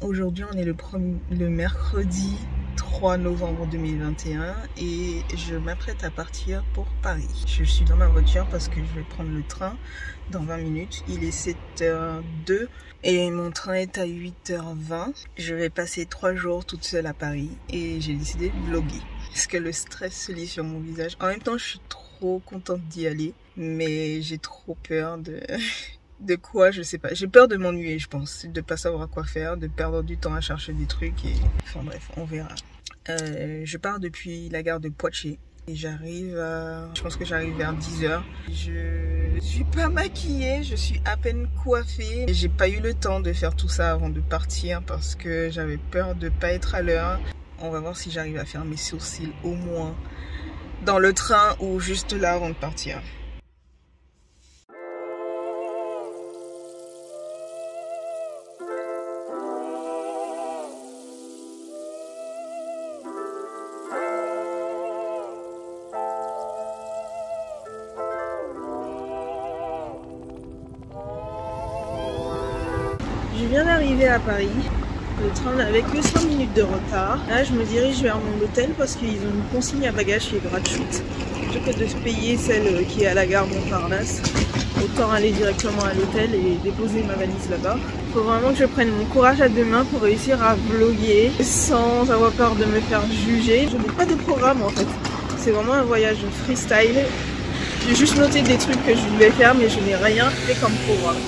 Aujourd'hui, on est le mercredi 3 novembre 2021 et je m'apprête à partir pour Paris. Je suis dans ma voiture parce que je vais prendre le train dans 20 minutes. Il est 7h02 et mon train est à 8h20. Je vais passer 3 jours toute seule à Paris et j'ai décidé de vlogger. Parce que le stress se lit sur mon visage. En même temps, je suis trop contente d'y aller, mais j'ai trop peur de quoi, je sais pas. J'ai peur de m'ennuyer, je pense. De pas savoir quoi faire, de perdre du temps à chercher des trucs et... Enfin bref, on verra. Je pars depuis la gare de Poitiers. Et j'arrive je pense que j'arrive vers 10h. Je suis pas maquillée, je suis à peine coiffée. J'ai pas eu le temps de faire tout ça avant de partir parce que j'avais peur de pas être à l'heure. On va voir si j'arrive à faire mes sourcils au moins dans le train ou juste là avant de partir. Je viens d'arriver à Paris, le train n'avait que 5 minutes de retard. Là je me dirige vers mon hôtel parce qu'ils ont une consigne à bagages qui est gratuite. Plutôt que de se payer celle qui est à la gare Montparnasse, autant aller directement à l'hôtel et déposer ma valise là-bas. Il faut vraiment que je prenne mon courage à deux mains pour réussir à vlogger sans avoir peur de me faire juger. Je n'ai pas de programme en fait, c'est vraiment un voyage freestyle. J'ai juste noté des trucs que je voulais faire mais je n'ai rien fait comme programme.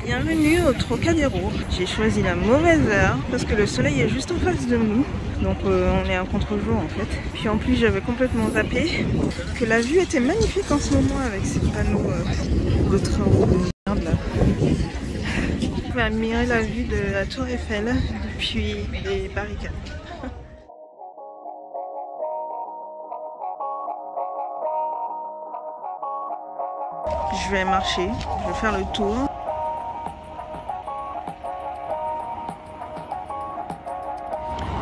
Bienvenue au Trocadéro. J'ai choisi la mauvaise heure parce que le soleil est juste en face de nous. Donc on est à contre-jour en fait. Puis en plus j'avais complètement zappé que la vue était magnifique en ce moment avec ces panneaux de travaux de merde là. On va admirer la vue de la Tour Eiffel depuis les barricades. Je vais marcher, je vais faire le tour.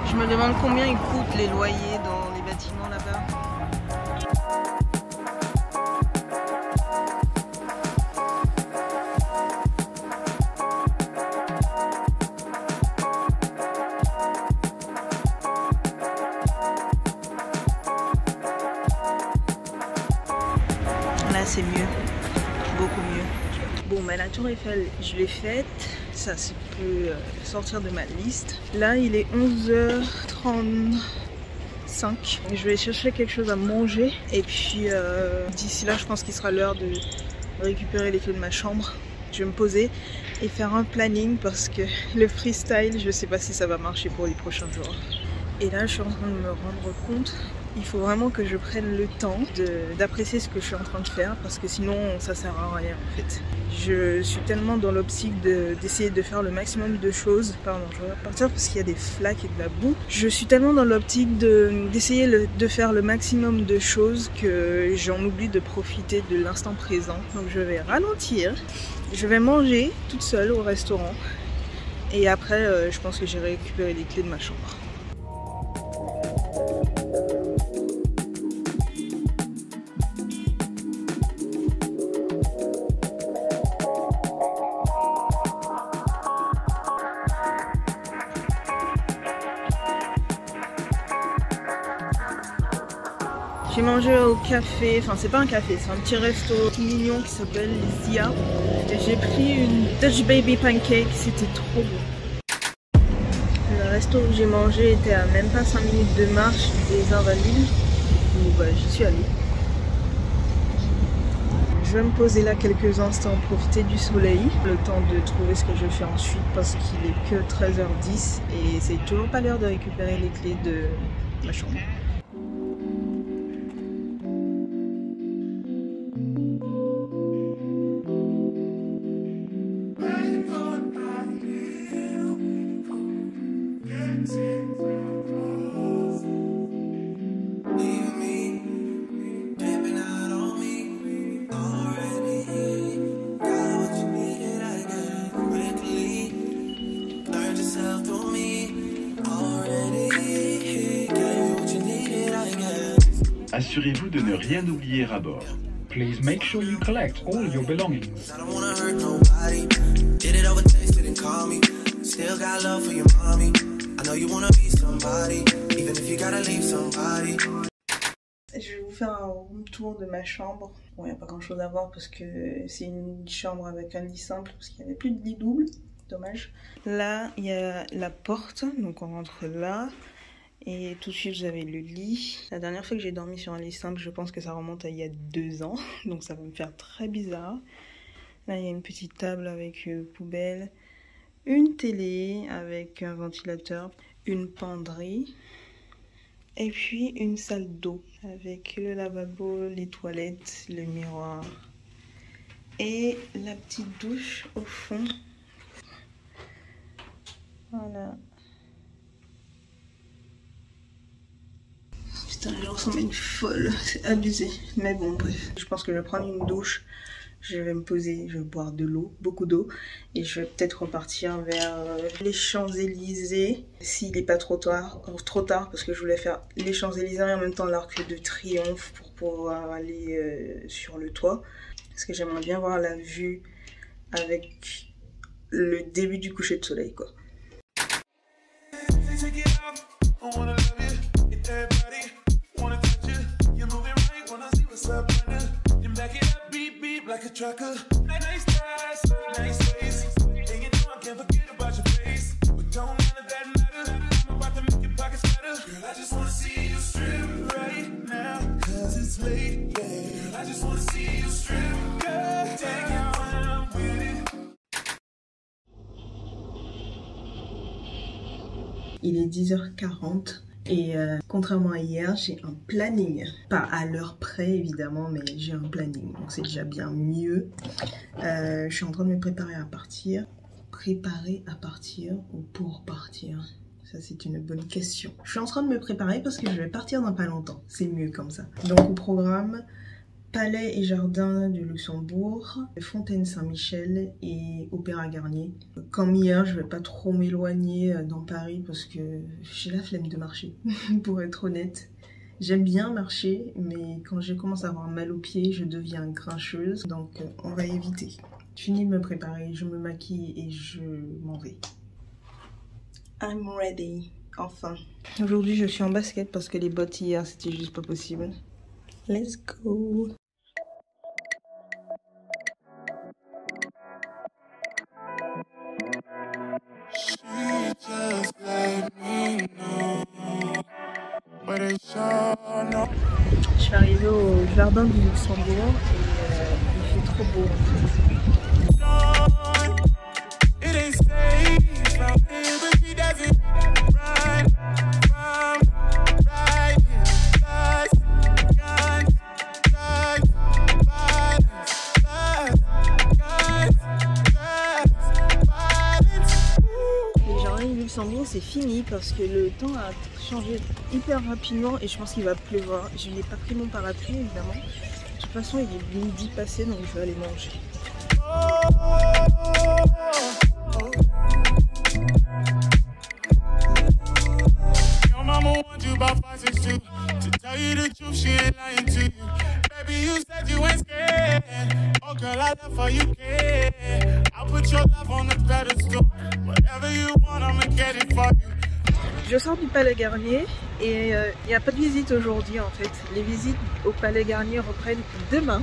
Je me demande combien ils coûtent les loyers dans les bâtiments là-bas. Là c'est mieux, beaucoup mieux. Bon bah la Tour Eiffel je l'ai faite. Ça peut sortir de ma liste. Là il est 11h35. Je vais chercher quelque chose à manger et puis d'ici là je pense qu'il sera l'heure de récupérer les clés de ma chambre. Je vais me poser et faire un planning parce que le freestyle je sais pas si ça va marcher pour les prochains jours. Et là je suis en train de me rendre compte, il faut vraiment que je prenne le temps d'apprécier ce que je suis en train de faire parce que sinon ça sert à rien en fait. Je suis tellement dans l'optique d'essayer de faire le maximum de choses. Pardon, je vais repartir parce qu'il y a des flaques et de la boue. Je suis tellement dans l'optique d'essayer de faire le maximum de choses que j'en oublie de profiter de l'instant présent. Donc je vais ralentir. Je vais manger toute seule au restaurant. Et après, je pense que j'irai récupérer les clés de ma chambre. J'ai mangé au café, enfin c'est pas un café, c'est un petit resto mignon qui s'appelle Zia. Et j'ai pris une Dutch Baby Pancake, c'était trop bon. Le resto où j'ai mangé était à même pas 5 minutes de marche des Invalides. Donc bah, j'y suis allée. Je vais me poser là quelques instants, profiter du soleil. Le temps de trouver ce que je fais ensuite parce qu'il est que 13h10 et c'est toujours pas l'heure de récupérer les clés de ma chambre. Assurez-vous de ne rien oublier à bord. Please make sure you collect all your belongings. I don't wanna hurt nobody. Did it over text, didn't call me. Still got love for your mommy. I know you wanna be somebody, even if you gotta leave somebody. Je vais vous faire un room tour de ma chambre. Bon, il n'y a pas grand chose à voir parce que c'est une chambre avec un lit simple parce qu'il n'y avait plus de lit double. Dommage. Là, il y a la porte, donc on rentre là. Et tout de suite, vous avez le lit. La dernière fois que j'ai dormi sur un lit simple, je pense que ça remonte à il y a 2 ans. Donc ça va me faire très bizarre. Là, il y a une petite table avec poubelle. Une télé avec un ventilateur. Une penderie. Et puis une salle d'eau avec le lavabo, les toilettes, le miroir. Et la petite douche au fond. Voilà. Putain, je ressemble à une folle, c'est abusé. Mais bon, bref. Je pense que je vais prendre une douche, je vais me poser, je vais boire de l'eau, beaucoup d'eau. Et je vais peut-être repartir vers les Champs-Élysées, s'il n'est pas trop tard, parce que je voulais faire les Champs-Élysées et en même temps l'Arc de Triomphe pour pouvoir aller sur le toit. Parce que j'aimerais bien voir la vue avec le début du coucher de soleil, quoi. Like a trucker, nice ties, nice ways. And you know I can't forget about your face. But don't none of that matter. I'm about to make your pockets better. Girl, I just wanna see you strip right now. Cause it's late, yeah. Girl, I just wanna see you strip. Girl, take your time with it. Il est 10h40. Et contrairement à hier, j'ai un planning. Pas à l'heure près évidemment, mais j'ai un planning. Donc c'est déjà bien mieux. Je suis en train de me préparer à partir. Préparer à partir ou pour partir? Ça c'est une bonne question. Je suis en train de me préparer parce que je vais partir dans pas longtemps. C'est mieux comme ça. Donc au programme, Palais et Jardins du Luxembourg, Fontaine Saint-Michel et Opéra Garnier. Comme hier, je vais pas trop m'éloigner dans Paris parce que j'ai la flemme de marcher, pour être honnête. J'aime bien marcher, mais quand je commence à avoir mal aux pieds, je deviens grincheuse, donc on va éviter. Je finis de me préparer, je me maquille et je m'en vais. I'm ready, enfin. Aujourd'hui, je suis en basket parce que les bottes hier, c'était juste pas possible. Let's go. Je suis arrivée au jardin du Luxembourg et il fait trop beau. C'est fini parce que le temps a changé hyper rapidement et je pense qu'il va pleuvoir. Je n'ai pas pris mon parapluie évidemment. De toute façon il est midi passé donc je vais aller manger. Je sors du Palais Garnier et il n'y a pas de visite aujourd'hui en fait. Les visites au Palais Garnier reprennent demain.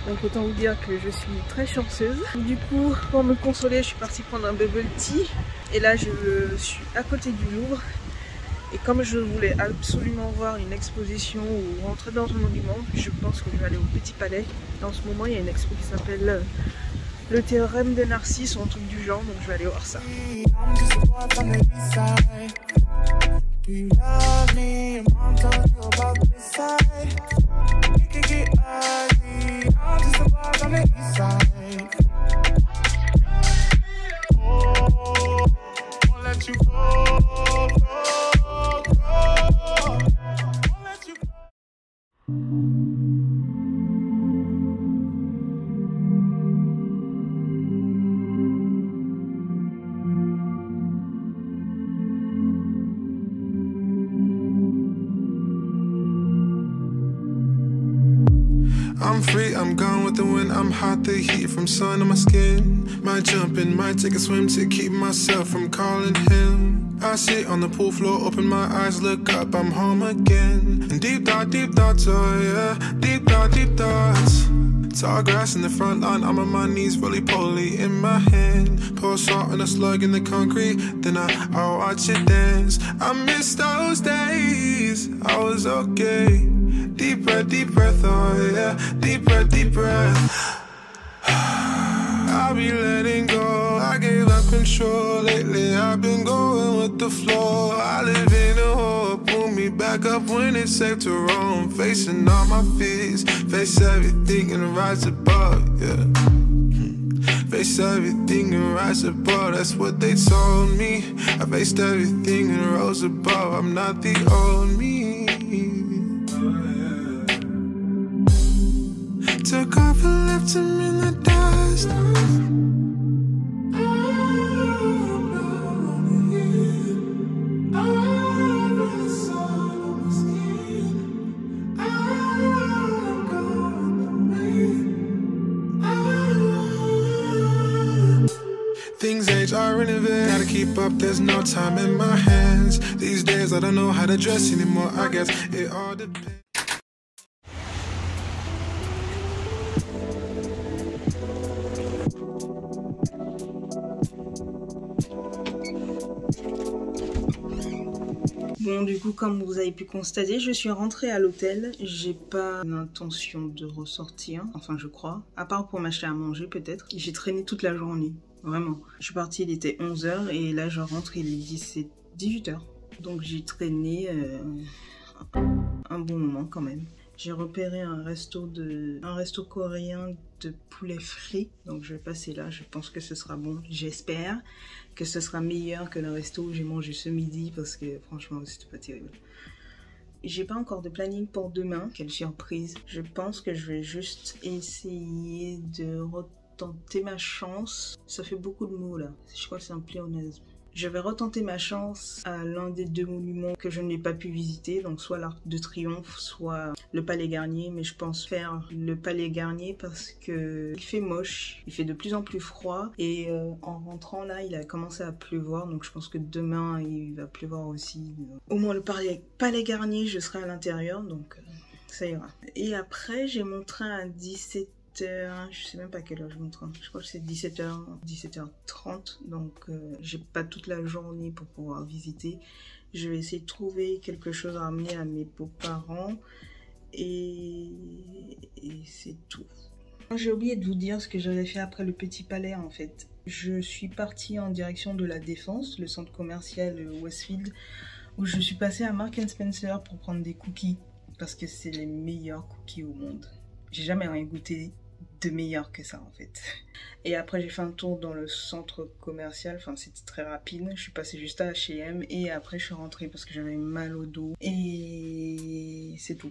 Donc autant vous dire que je suis très chanceuse. Du coup, pour me consoler, je suis partie prendre un bubble tea. Et là, je suis à côté du Louvre. Et comme je voulais absolument voir une exposition ou rentrer dans un monument, je pense que je vais aller au Petit Palais. En ce moment, il y a une expo qui s'appelle le théorème de Narcisse ou un truc du genre, donc je vais aller voir ça. I'm free, I'm gone with the wind. I'm hot, the heat from sun on my skin. Might jump in, might take a swim to keep myself from calling him. I sit on the pool floor, open my eyes, look up, I'm home again. And deep thoughts, oh yeah, deep thoughts. Tall grass in the front lawn, I'm on my knees, roly-poly in my hand. Pour salt and a slug in the concrete, then I'll watch it dance. I miss those days, I was okay. Deep breath, oh yeah, deep breath. I'll be letting go, I gave up control. Lately I've been going with the flow. I live in a hole, pull me back up when it's safe to roam. Facing all my fears, face everything and rise above, yeah. Face everything and rise above, that's what they told me. I faced everything and rose above, I'm not the old me. Took off and left him in the dust. Things age, I renovate. Gotta keep up, there's no time in my hands. These days I don't know how to dress anymore. I guess it all depends. Bon, du coup, comme vous avez pu constater, je suis rentrée à l'hôtel. J'ai pas l'intention de ressortir, enfin je crois, à part pour m'acheter à manger peut-être. J'ai traîné toute la journée, vraiment. Je suis partie, il était 11h et là je rentre, il est 18h. Donc j'ai traîné un bon moment quand même. J'ai repéré un resto coréen de poulet frit, donc je vais passer là, je pense que ce sera bon, j'espère que ce sera meilleur que le resto où j'ai mangé ce midi parce que franchement c'était pas terrible. J'ai pas encore de planning pour demain, quelle surprise. Je pense que je vais juste essayer de retenter ma chance. Ça fait beaucoup de mots là, je crois que c'est un pléonasme. Je vais retenter ma chance à l'un des deux monuments que je n'ai pas pu visiter, donc soit l'Arc de Triomphe, soit le Palais Garnier, mais je pense faire le Palais Garnier parce que il fait moche, il fait de plus en plus froid et en rentrant là, il a commencé à pleuvoir, donc je pense que demain il va pleuvoir aussi. Au moins le Palais Garnier, je serai à l'intérieur, donc ça ira. Et après, j'ai mon train à 17h. Je sais même pas à quelle heure je montre, je crois que c'est 17h30, donc j'ai pas toute la journée pour pouvoir visiter. Je vais essayer de trouver quelque chose à ramener à mes beaux-parents et c'est tout. J'ai oublié de vous dire ce que j'avais fait après le Petit Palais en fait. Je suis partie en direction de la Défense, le centre commercial Westfield, où je suis passée à Marks & Spencer pour prendre des cookies parce que c'est les meilleurs cookies au monde. J'ai jamais rien goûté de meilleur que ça en fait. Et après j'ai fait un tour dans le centre commercial, enfin c'était très rapide, je suis passée juste à H&M et après je suis rentrée parce que j'avais mal au dos et c'est tout.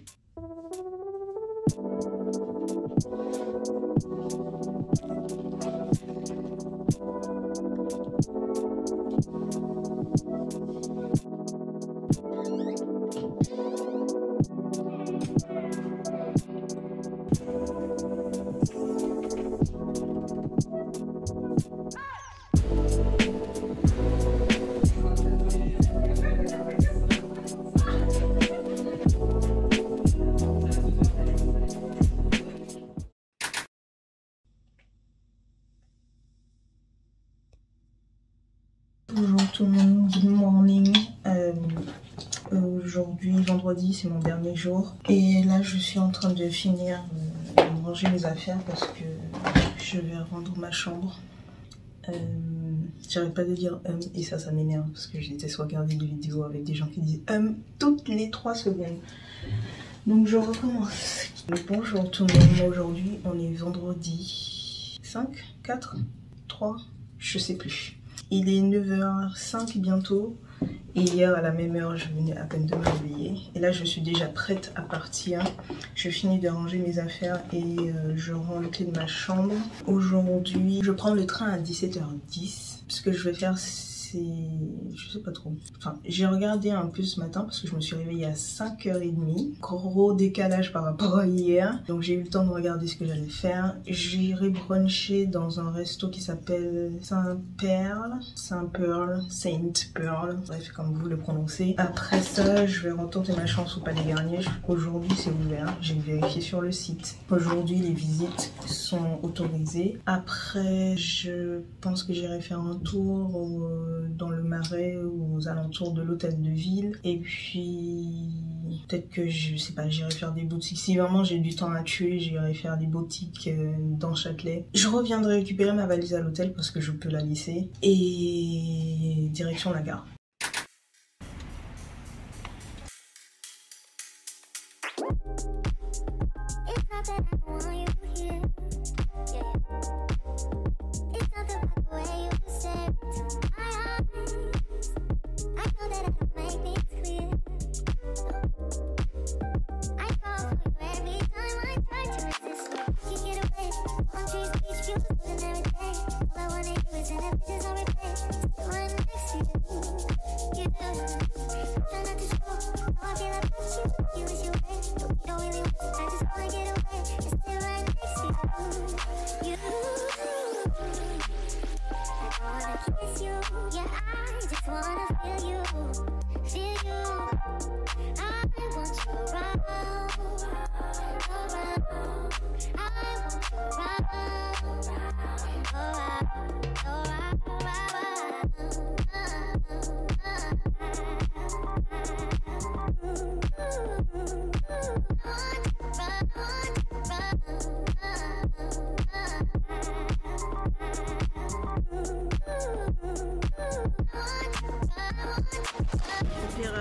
Bonjour tout le monde, good morning. Aujourd'hui, vendredi, c'est mon dernier jour. Et là, je suis en train de finir de ranger mes affaires parce que je vais rendre ma chambre. J'arrête pas de dire et ça m'énerve parce que je déteste regarder des vidéos avec des gens qui disent toutes les 3 secondes. Donc je recommence. Bonjour tout le monde, aujourd'hui on est vendredi 5, 4, 3, je sais plus. Il est 9h05 bientôt et hier à la même heure je venais à peine de me réveiller. Et là je suis déjà prête à partir. Je finis de ranger mes affaires et je rends les clés de ma chambre. Aujourd'hui je prends le train à 17h10. Ce que je vais faire je sais pas trop. Enfin, j'ai regardé un peu ce matin parce que je me suis réveillée à 5h30. Gros décalage par rapport à hier. Donc j'ai eu le temps de regarder ce que j'allais faire. J'irai bruncher dans un resto qui s'appelle Saint-Pearl. Bref, comme vous le prononcez. Après ça, je vais retenter ma chance au Palais Garnier. Aujourd'hui, c'est ouvert. J'ai vérifié sur le site. Aujourd'hui, les visites sont autorisées. Après, je pense que j'irai faire un tour dans le Marais ou aux alentours de l'hôtel de ville. Et puis, peut-être que je sais pas, j'irai faire des boutiques. Si vraiment j'ai du temps à tuer, j'irai faire des boutiques dans Châtelet. Je reviendrai récupérer ma valise à l'hôtel parce que je peux la laisser. Et direction la gare.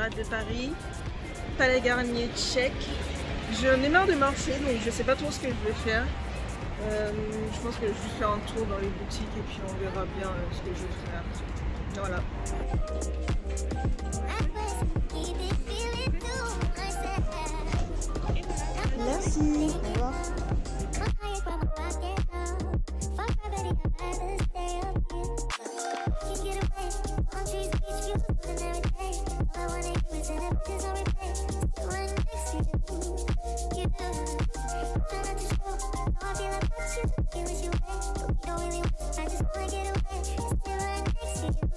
De Paris, Palais Garnier check. J'en ai marre de marcher donc je sais pas trop ce que je vais faire. Je pense que je vais juste faire un tour dans les boutiques et puis on verra bien ce que je vais faire. Voilà. Merci. Au revoir. I just wanna get away, just stay right next to you.